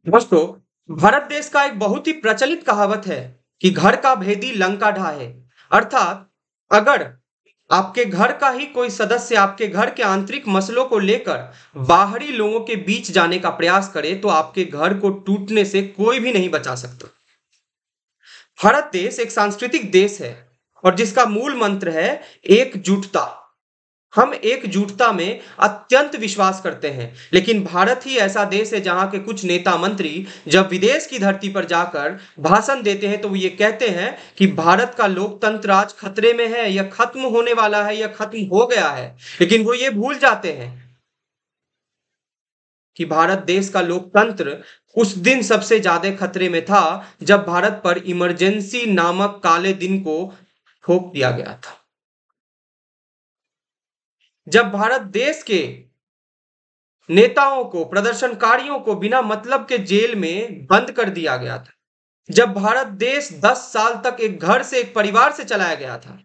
दोस्तों, भारत देश का एक बहुत ही प्रचलित कहावत है कि घर का भेदी लंका ढाहे। अर्थात अगर आपके घर का ही कोई सदस्य आपके घर के आंतरिक मसलों को लेकर बाहरी लोगों के बीच जाने का प्रयास करे तो आपके घर को टूटने से कोई भी नहीं बचा सकता। भारत देश एक सांस्कृतिक देश है और जिसका मूल मंत्र है एकजुटता। हम एकजुटता में अत्यंत विश्वास करते हैं, लेकिन भारत ही ऐसा देश है जहां के कुछ नेता मंत्री जब विदेश की धरती पर जाकर भाषण देते हैं तो वो ये कहते हैं कि भारत का लोकतंत्र आज खतरे में है या खत्म होने वाला है या खत्म हो गया है। लेकिन वो ये भूल जाते हैं कि भारत देश का लोकतंत्र उस दिन सबसे ज्यादा खतरे में था जब भारत पर इमरजेंसी नामक काले दिन को थोप दिया गया था। जब भारत देश के नेताओं को, प्रदर्शनकारियों को बिना मतलब के जेल में बंद कर दिया गया था। जब भारत देश 10 साल तक एक घर से, एक परिवार से चलाया गया था।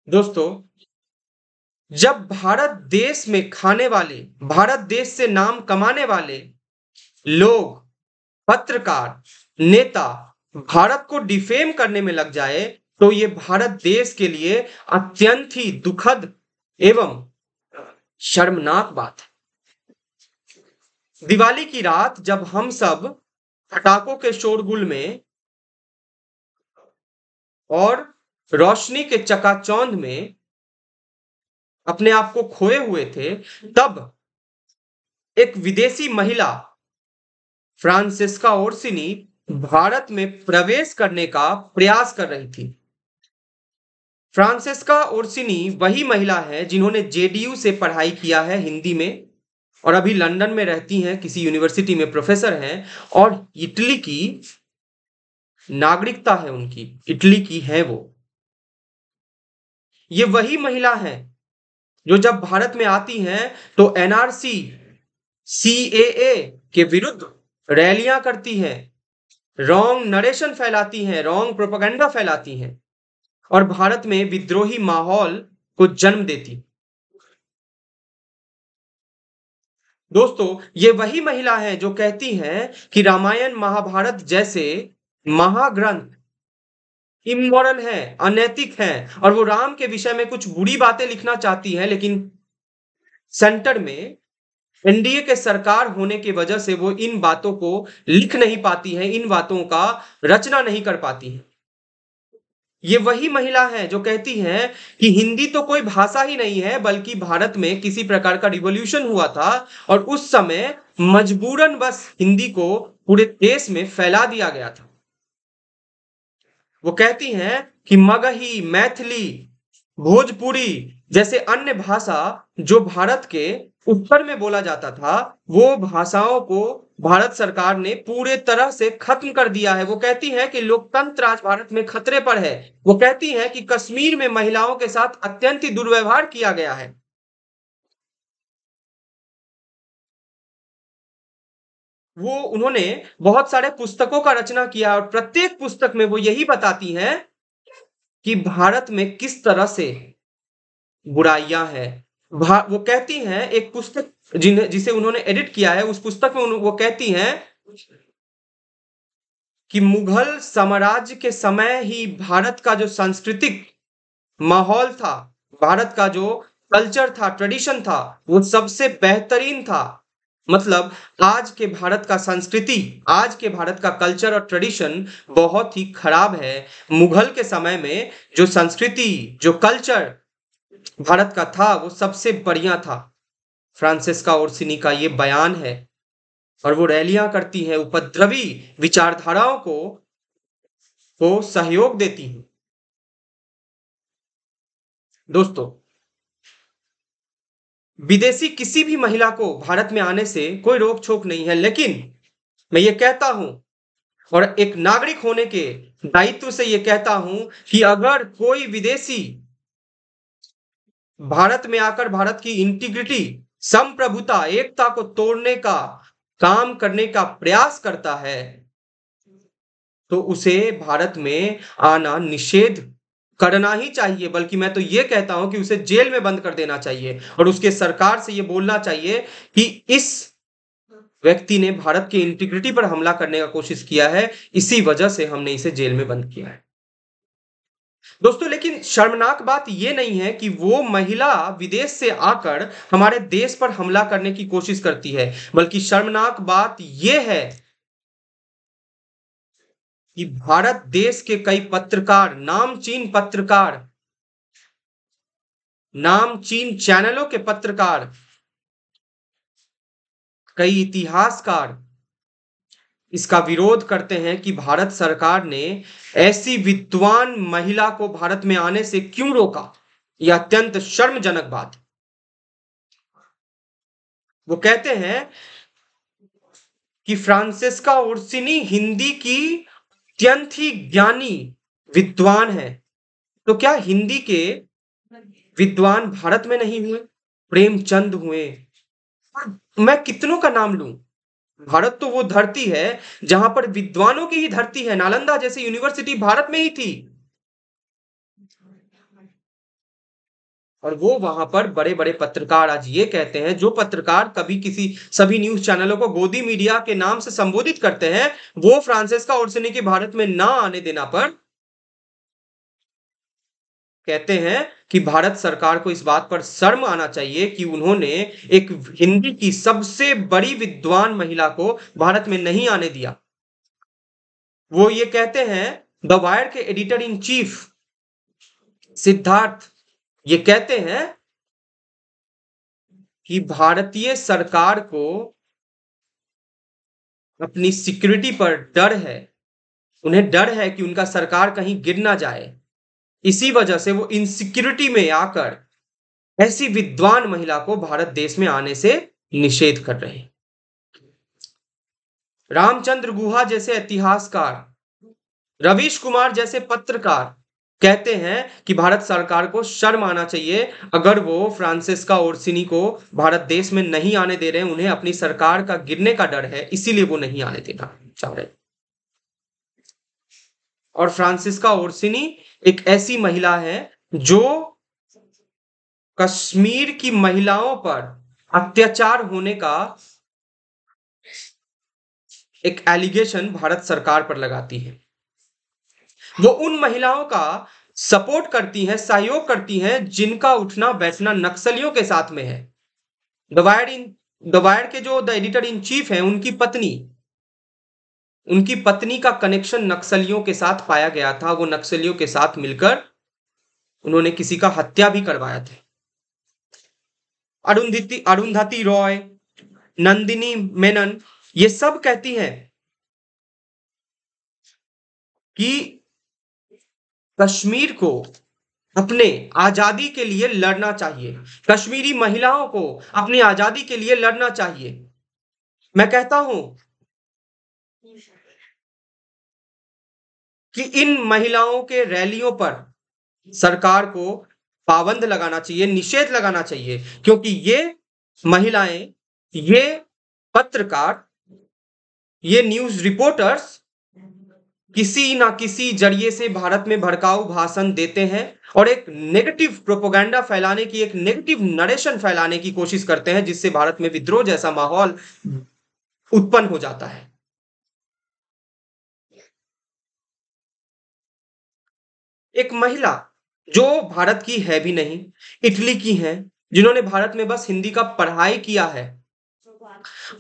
दोस्तों, जब भारत देश में खाने वाले, भारत देश से नाम कमाने वाले लोग, पत्रकार, नेता भारत को डिफेम करने में लग जाए तो ये भारत देश के लिए अत्यंत ही दुखद एवं शर्मनाक बात है। दिवाली की रात जब हम सब पटाखों के शोरगुल में और रोशनी के चकाचौंध में अपने आप को खोए हुए थे, तब एक विदेशी महिला फ्रांसेस्का ओर्सिनी भारत में प्रवेश करने का प्रयास कर रही थी। फ्रांसेस्का ओर्सिनी वही महिला है जिन्होंने जेडीयू से पढ़ाई किया है हिंदी में और अभी लंदन में रहती हैं, किसी यूनिवर्सिटी में प्रोफेसर हैं और इटली की नागरिकता है उनकी, इटली की है वो। ये वही महिला है जो जब भारत में आती हैं तो एनआरसी, सीएए के विरुद्ध रैलियां करती हैं, रॉन्ग नरेशन फैलाती हैं, रॉन्ग प्रोपेगेंडा फैलाती हैं और भारत में विद्रोही माहौल को जन्म देती। दोस्तों, ये वही महिला है जो कहती हैं कि रामायण महाभारत जैसे महाग्रंथ इमोरल है, अनैतिक है और वो राम के विषय में कुछ बुरी बातें लिखना चाहती है, लेकिन सेंटर में एनडीए के सरकार होने की वजह से वो इन बातों को लिख नहीं पाती है, इन बातों का रचना नहीं कर पाती है। ये वही महिला है जो कहती है कि हिंदी तो कोई भाषा ही नहीं है, बल्कि भारत में किसी प्रकार का रिवॉल्यूशन हुआ था और उस समय मजबूरन बस हिंदी को पूरे देश में फैला दिया गया था। वो कहती हैं कि मगही, मैथिली, भोजपुरी जैसे अन्य भाषा जो भारत के उत्तर में बोला जाता था, वो भाषाओं को भारत सरकार ने पूरे तरह से खत्म कर दिया है। वो कहती है कि लोकतंत्र आज भारत में खतरे पर है। वो कहती है कि कश्मीर में महिलाओं के साथ अत्यंत ही दुर्व्यवहार किया गया है। वो उन्होंने बहुत सारे पुस्तकों का रचना किया और प्रत्येक पुस्तक में वो यही बताती हैं कि भारत में किस तरह से बुराइयां हैं। वो कहती हैं, एक पुस्तक जिसे उन्होंने एडिट किया है, उस पुस्तक में वो कहती हैं कि मुगल साम्राज्य के समय ही भारत का जो सांस्कृतिक माहौल था, भारत का जो कल्चर था, ट्रेडिशन था, वो सबसे बेहतरीन था। मतलब आज के भारत का संस्कृति, आज के भारत का कल्चर और ट्रेडिशन बहुत ही खराब है। मुगल के समय में जो संस्कृति, जो कल्चर भारत का था वो सबसे बढ़िया था। फ्रांसिस्का ओर्सिनी का ये बयान है और वो रैलियां करती है, उपद्रवी विचारधाराओं को सहयोग देती है। दोस्तों, विदेशी किसी भी महिला को भारत में आने से कोई रोक छोक नहीं है, लेकिन मैं ये कहता हूं और एक नागरिक होने के दायित्व से ये कहता हूं कि अगर कोई विदेशी भारत में आकर भारत की इंटीग्रिटी, संप्रभुता, एकता को तोड़ने का काम करने का प्रयास करता है तो उसे भारत में आना निषेध करना ही चाहिए, बल्कि मैं तो ये कहता हूं कि उसे जेल में बंद कर देना चाहिए और उसके सरकार से ये बोलना चाहिए कि इस व्यक्ति ने भारत की इंटीग्रिटी पर हमला करने का कोशिश किया है, इसी वजह से हमने इसे जेल में बंद किया है। दोस्तों, लेकिन शर्मनाक बात ये नहीं है कि वो महिला विदेश से आकर हमारे देश पर हमला करने की कोशिश करती है, बल्कि शर्मनाक बात ये है कि भारत देश के कई पत्रकार, नामचीन चैनलों के पत्रकार, कई इतिहासकार इसका विरोध करते हैं कि भारत सरकार ने ऐसी विद्वान महिला को भारत में आने से क्यों रोका। यह अत्यंत शर्मजनक बात है। वो कहते हैं कि फ्रांसेस्का ओर्सिनी हिंदी की अत्यंत ही ज्ञानी विद्वान है। तो क्या हिंदी के विद्वान भारत में नहीं हुए? प्रेमचंद हुए, मैं कितनों का नाम लूं। भारत तो वो धरती है जहां पर विद्वानों की ही धरती है। नालंदा जैसी यूनिवर्सिटी भारत में ही थी और वो वहां पर बड़े बड़े पत्रकार आज ये कहते हैं, जो पत्रकार कभी किसी सभी न्यूज चैनलों को गोदी मीडिया के नाम से संबोधित करते हैं, वो फ्रांसिस्का ओर्सिनी के भारत में ना आने देना पर कहते हैं कि भारत सरकार को इस बात पर शर्म आना चाहिए कि उन्होंने एक हिंदी की सबसे बड़ी विद्वान महिला को भारत में नहीं आने दिया। वो ये कहते हैं, द वायर के एडिटर इन चीफ सिद्धार्थ ये कहते हैं कि भारतीय सरकार को अपनी सिक्योरिटी पर डर है। उन्हें डर है कि उनका सरकार कहीं गिर ना जाए, इसी वजह से वो इनसिक्योरिटी में आकर ऐसी विद्वान महिला को भारत देश में आने से निषेध कर रहे हैं। रामचंद्र गुहा जैसे इतिहासकार, रवीश कुमार जैसे पत्रकार कहते हैं कि भारत सरकार को शर्म आना चाहिए अगर वो फ्रांसिस्का ओर्सिनी को भारत देश में नहीं आने दे रहे हैं। उन्हें अपनी सरकार का गिरने का डर है, इसीलिए वो नहीं आने देना चाह रहे। और फ्रांसिस्का ओर्सिनी एक ऐसी महिला है जो कश्मीर की महिलाओं पर अत्याचार होने का एक एलिगेशन भारत सरकार पर लगाती है। वो उन महिलाओं का सपोर्ट करती हैं, सहयोग करती हैं जिनका उठना बैठना नक्सलियों के साथ में है। द वायर के जो द एडिटर इन चीफ हैं, उनकी पत्नी का कनेक्शन नक्सलियों के साथ पाया गया था। वो नक्सलियों के साथ मिलकर उन्होंने किसी का हत्या भी करवाया था। अरुंधति रॉय, नंदिनी मेनन ये सब कहती हैं कि कश्मीर को अपने आजादी के लिए लड़ना चाहिए, कश्मीरी महिलाओं को अपनी आजादी के लिए लड़ना चाहिए। मैं कहता हूं कि इन महिलाओं के रैलियों पर सरकार को पाबंद लगाना चाहिए, निषेध लगाना चाहिए, क्योंकि ये महिलाएं, ये पत्रकार, ये न्यूज रिपोर्टर्स किसी ना किसी जरिए से भारत में भड़काऊ भाषण देते हैं और एक नेगेटिव प्रोपेगेंडा फैलाने की, एक नेगेटिव नरेशन फैलाने की कोशिश करते हैं, जिससे भारत में विद्रोह जैसा माहौल उत्पन्न हो जाता है। एक महिला जो भारत की है भी नहीं, इटली की है, जिन्होंने भारत में बस हिंदी का पढ़ाई किया है,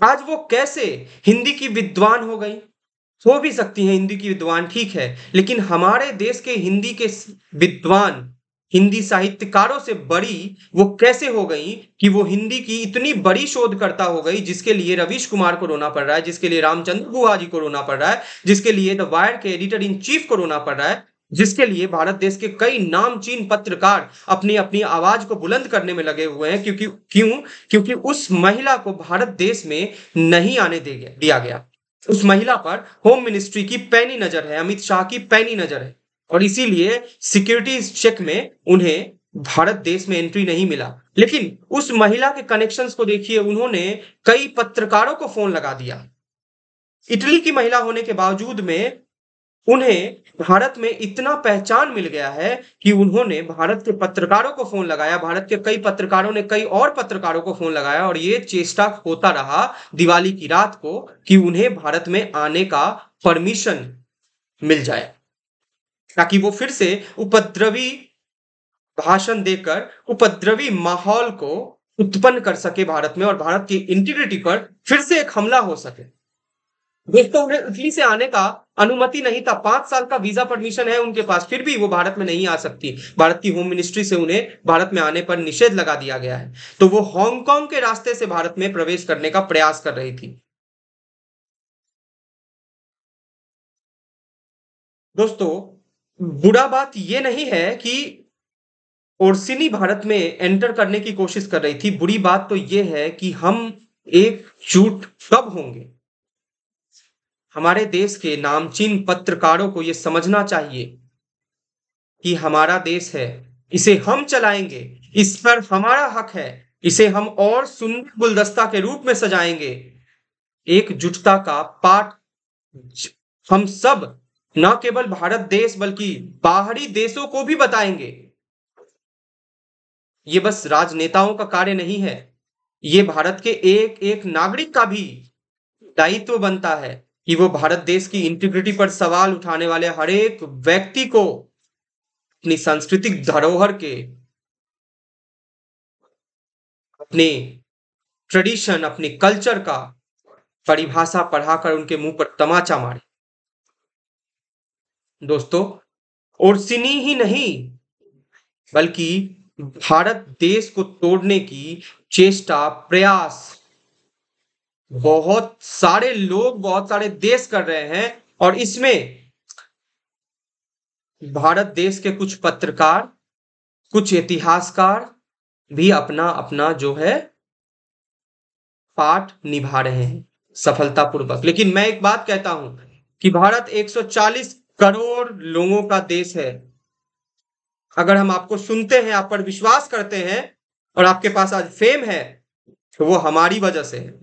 आज वो कैसे हिंदी की विद्वान हो गई? हो भी सकती है हिंदी की विद्वान, ठीक है, लेकिन हमारे देश के हिंदी के विद्वान, हिंदी साहित्यकारों से बड़ी वो कैसे हो गई कि वो हिंदी की इतनी बड़ी शोधकर्ता हो गई, जिसके लिए रवीश कुमार को रोना पड़ रहा है, जिसके लिए रामचंद्र गुहा जी को रोना पड़ रहा है, जिसके लिए द वायर के एडिटर इन चीफ को रोना पड़ रहा है, जिसके लिए भारत देश के कई नामचीन पत्रकार अपनी अपनी आवाज को बुलंद करने में लगे हुए हैं। क्योंकि उस महिला को भारत देश में नहीं आने दिया गया। उस महिला पर होम मिनिस्ट्री की पैनी नजर है, अमित शाह की पैनी नजर है, और इसीलिए सिक्योरिटी चेक में उन्हें भारत देश में एंट्री नहीं मिला। लेकिन उस महिला के कनेक्शंस को देखिए, उन्होंने कई पत्रकारों को फोन लगा दिया। इटली की महिला होने के बावजूद में उन्हें भारत में इतना पहचान मिल गया है कि उन्होंने भारत के पत्रकारों को फोन लगाया, भारत के कई पत्रकारों ने कई और पत्रकारों को फोन लगाया और ये चेष्टा होता रहा दिवाली की रात को कि उन्हें भारत में आने का परमिशन मिल जाए, ताकि वो फिर से उपद्रवी भाषण देकर उपद्रवी माहौल को उत्पन्न कर सके भारत में और भारत की इंटीग्रिटी पर फिर से एक हमला हो सके। दोस्तों, उन्हें इटली से आने का अनुमति नहीं था। 5 साल का वीजा परमिशन है उनके पास, फिर भी वो भारत में नहीं आ सकती। भारत की होम मिनिस्ट्री से उन्हें भारत में आने पर निषेध लगा दिया गया है। तो वो हांगकांग के रास्ते से भारत में प्रवेश करने का प्रयास कर रही थी। दोस्तों, बुरा बात यह नहीं है कि ओर्सिनी भारत में एंटर करने की कोशिश कर रही थी। बुरी बात तो यह है कि हम एकजुट कब होंगे। हमारे देश के नामचीन पत्रकारों को यह समझना चाहिए कि हमारा देश है, इसे हम चलाएंगे, इस पर हमारा हक है, इसे हम और सुंदर गुलदस्ता के रूप में सजाएंगे। एकजुटता का पाठ हम सब न केवल भारत देश बल्कि बाहरी देशों को भी बताएंगे। ये बस राजनेताओं का कार्य नहीं है, ये भारत के एक एक नागरिक का भी दायित्व बनता है कि वो भारत देश की इंटीग्रिटी पर सवाल उठाने वाले हर एक व्यक्ति को अपनी सांस्कृतिक धरोहर के, अपने ट्रेडिशन, अपने कल्चर का परिभाषा पढ़ाकर उनके मुंह पर तमाचा मारे। दोस्तों, ओर्सिनी ही नहीं बल्कि भारत देश को तोड़ने की चेष्टा, प्रयास बहुत सारे लोग, बहुत सारे देश कर रहे हैं और इसमें भारत देश के कुछ पत्रकार, कुछ इतिहासकार भी अपना अपना जो है पार्ट निभा रहे हैं सफलतापूर्वक। लेकिन मैं एक बात कहता हूं कि भारत 140 करोड़ लोगों का देश है। अगर हम आपको सुनते हैं, आप पर विश्वास करते हैं और आपके पास आज फेम है, तो वो हमारी वजह से है,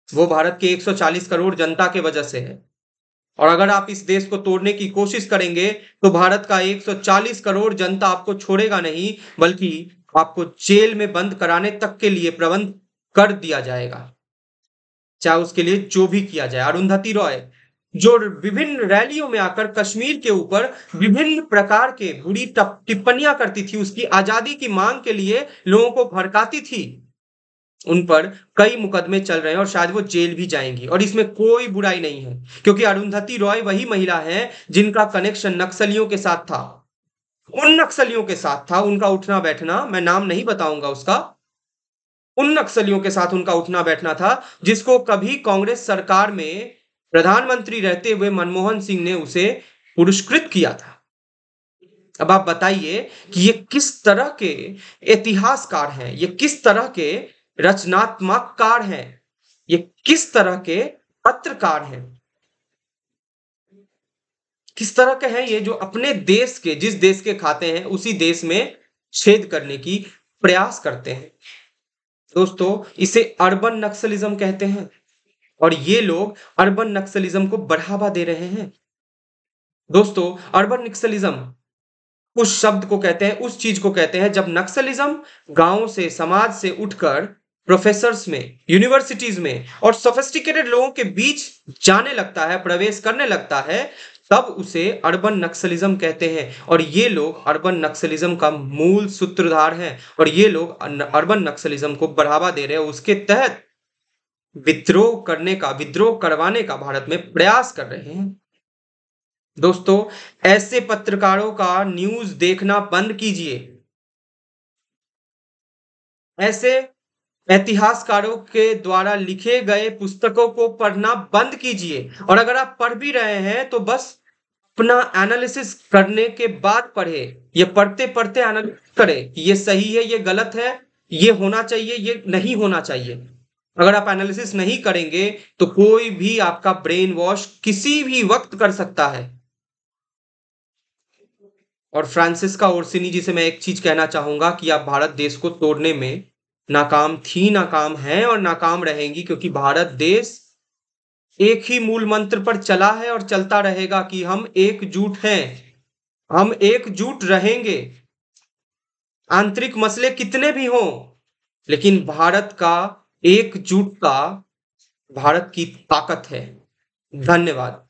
वो भारत के 140 करोड़ जनता के वजह से है। और अगर आप इस देश को तोड़ने की कोशिश करेंगे तो भारत का 140 करोड़ जनता आपको छोड़ेगा नहीं, बल्कि आपको जेल में बंद कराने तक के लिए प्रबंध कर दिया जाएगा, चाहे उसके लिए जो भी किया जाए। अरुंधति रॉय जो विभिन्न रैलियों में आकर कश्मीर के ऊपर विभिन्न प्रकार के बुरी टिप्पणियां करती थी, उसकी आजादी की मांग के लिए लोगों को भड़काती थी, उन पर कई मुकदमे चल रहे हैं और शायद वो जेल भी जाएंगी। और इसमें कोई बुराई नहीं है, क्योंकि अरुंधति रॉय वही महिला है जिनका कनेक्शन नक्सलियों के साथ था, उन नक्सलियों के साथ था। उनका उठना बैठना, मैं नाम नहीं बताऊंगा उसका, उन नक्सलियों के साथ उनका उठना बैठना था जिसको कभी कांग्रेस सरकार में प्रधानमंत्री रहते हुए मनमोहन सिंह ने उसे पुरस्कृत किया था। अब आप बताइए कि ये किस तरह के इतिहासकार हैं, ये किस तरह के रचनात्मककार हैं, ये किस तरह के पत्रकार हैं, किस तरह के हैं ये जो अपने देश के, जिस देश के खाते हैं उसी देश में छेद करने की प्रयास करते हैं। दोस्तों, इसे अर्बन नक्सलिज्म कहते हैं और ये लोग अर्बन नक्सलिज्म को बढ़ावा दे रहे हैं। दोस्तों, अर्बन नक्सलिज्म उस शब्द को कहते हैं, उस चीज को कहते हैं जब नक्सलिज्म गांव से, समाज से उठकर प्रोफेसर्स में, यूनिवर्सिटीज में और सोफिस्टिकेटेड लोगों के बीच जाने लगता है, प्रवेश करने लगता है, तब उसे अर्बन नक्सलिज्म कहते हैं। और ये लोग अर्बन नक्सलिज्म का मूल सूत्रधार हैं और ये लोग अर्बन नक्सलिज्म को बढ़ावा दे रहे हैं, उसके तहत विद्रोह करने का, विद्रोह करवाने का भारत में प्रयास कर रहे हैं। दोस्तों, ऐसे पत्रकारों का न्यूज देखना बंद कीजिए, ऐसे इतिहासकारों के द्वारा लिखे गए पुस्तकों को पढ़ना बंद कीजिए। और अगर आप पढ़ भी रहे हैं तो बस अपना एनालिसिस करने के बाद पढ़े, ये पढ़ते पढ़ते एनालिसिस करें कि ये सही है, ये गलत है, ये होना चाहिए, ये नहीं होना चाहिए। अगर आप एनालिसिस नहीं करेंगे तो कोई भी आपका ब्रेन वॉश किसी भी वक्त कर सकता है। और फ्रांसिस्का ओर्सिनी जी से मैं एक चीज कहना चाहूंगा कि आप भारत देश को तोड़ने में नाकाम थी, नाकाम हैं और नाकाम रहेंगी, क्योंकि भारत देश एक ही मूल मंत्र पर चला है और चलता रहेगा कि हम एकजुट हैं, हम एकजुट रहेंगे। आंतरिक मसले कितने भी हों, लेकिन भारत का एकजुटता भारत की ताकत है। धन्यवाद।